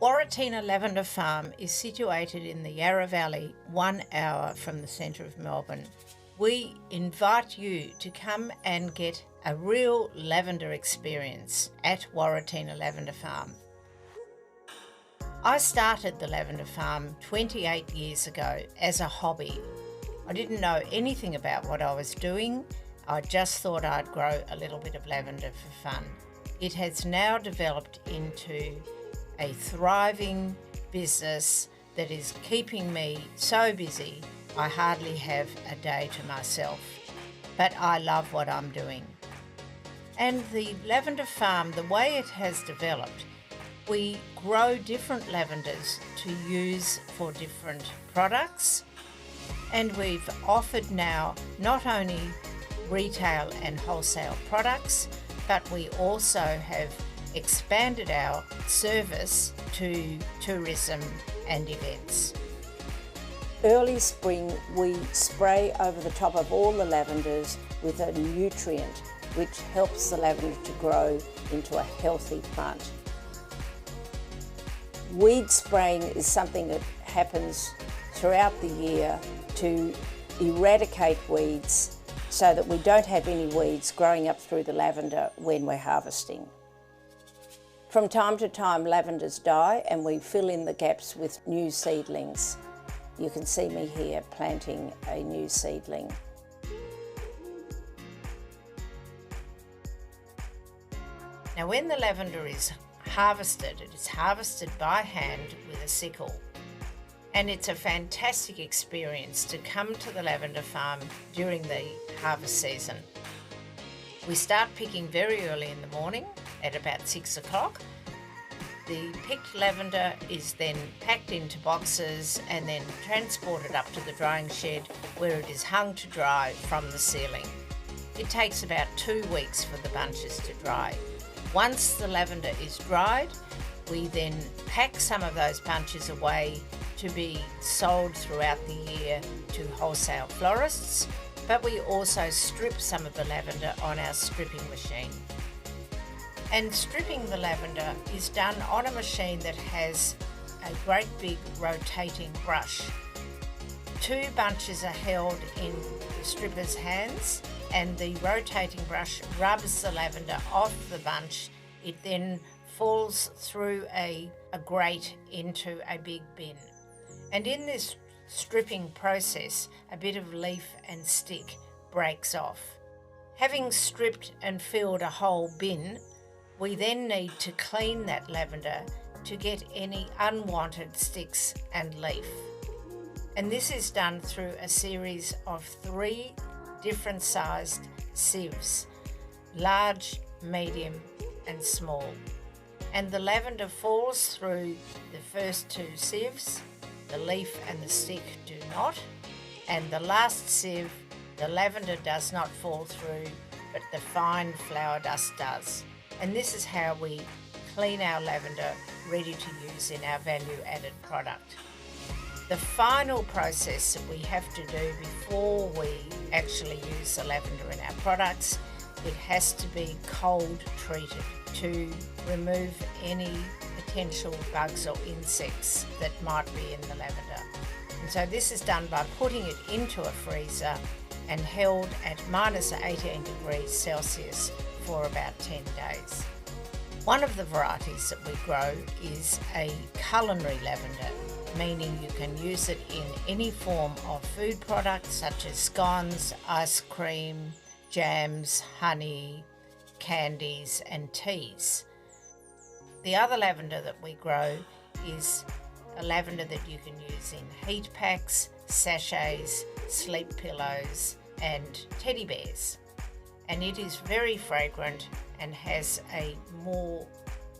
Warratina Lavender Farm is situated in the Yarra Valley, 1 hour from the centre of Melbourne. We invite you to come and get a real lavender experience at Warratina Lavender Farm. I started the lavender farm 28 years ago as a hobby. I didn't know anything about what I was doing. I just thought I'd grow a little bit of lavender for fun. It has now developed into a thriving business that is keeping me so busy I hardly have a day to myself. But I love what I'm doing. And the lavender farm, the way it has developed, we grow different lavenders to use for different products, and we've offered now not only retail and wholesale products, but we also have expanded our service to tourism and events. Early spring, we spray over the top of all the lavenders with a nutrient which helps the lavender to grow into a healthy plant. Weed spraying is something that happens throughout the year to eradicate weeds so that we don't have any weeds growing up through the lavender when we're harvesting. From time to time, lavenders die and we fill in the gaps with new seedlings. You can see me here planting a new seedling. Now, when the lavender is harvested, it is harvested by hand with a sickle. And it's a fantastic experience to come to the lavender farm during the harvest season. We start picking very early in the morning at about 6 o'clock. The picked lavender is then packed into boxes and then transported up to the drying shed where it is hung to dry from the ceiling. It takes about 2 weeks for the bunches to dry. Once the lavender is dried, we then pack some of those bunches away to be sold throughout the year to wholesale florists, but we also strip some of the lavender on our stripping machine. And stripping the lavender is done on a machine that has a great big rotating brush. 2 bunches are held in the stripper's hands and the rotating brush rubs the lavender off the bunch. It then falls through a grate into a big bin. And in this stripping process, a bit of leaf and stick breaks off. Having stripped and filled a whole bin, we then need to clean that lavender to get any unwanted sticks and leaf. And this is done through a series of 3 different sized sieves, large, medium and small. And the lavender falls through the first 2 sieves, the leaf and the stick do not, and the last sieve, the lavender does not fall through, but the fine flower dust does. And this is how we clean our lavender ready to use in our value-added product. The final process that we have to do before we actually use the lavender in our products, it has to be cold treated to remove any potential bugs or insects that might be in the lavender. And so this is done by putting it into a freezer and held at minus 18 degrees Celsius for about 10 days. One of the varieties that we grow is a culinary lavender, meaning you can use it in any form of food products such as scones, ice cream, jams, honey, candies and teas. The other lavender that we grow is a lavender that you can use in heat packs, sachets, sleep pillows and teddy bears. And it is very fragrant and has a more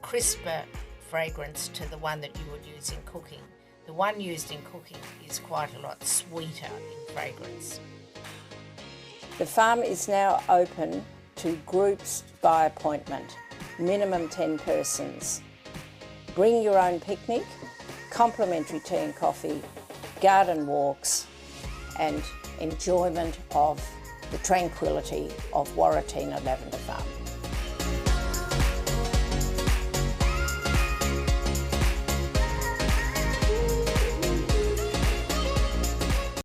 crisper fragrance to the one that you would use in cooking. The one used in cooking is quite a lot sweeter in fragrance. The farm is now open to groups by appointment, minimum 10 persons. Bring your own picnic, complimentary tea and coffee, garden walks and enjoyment of the tranquility of Warratina Lavender Farm.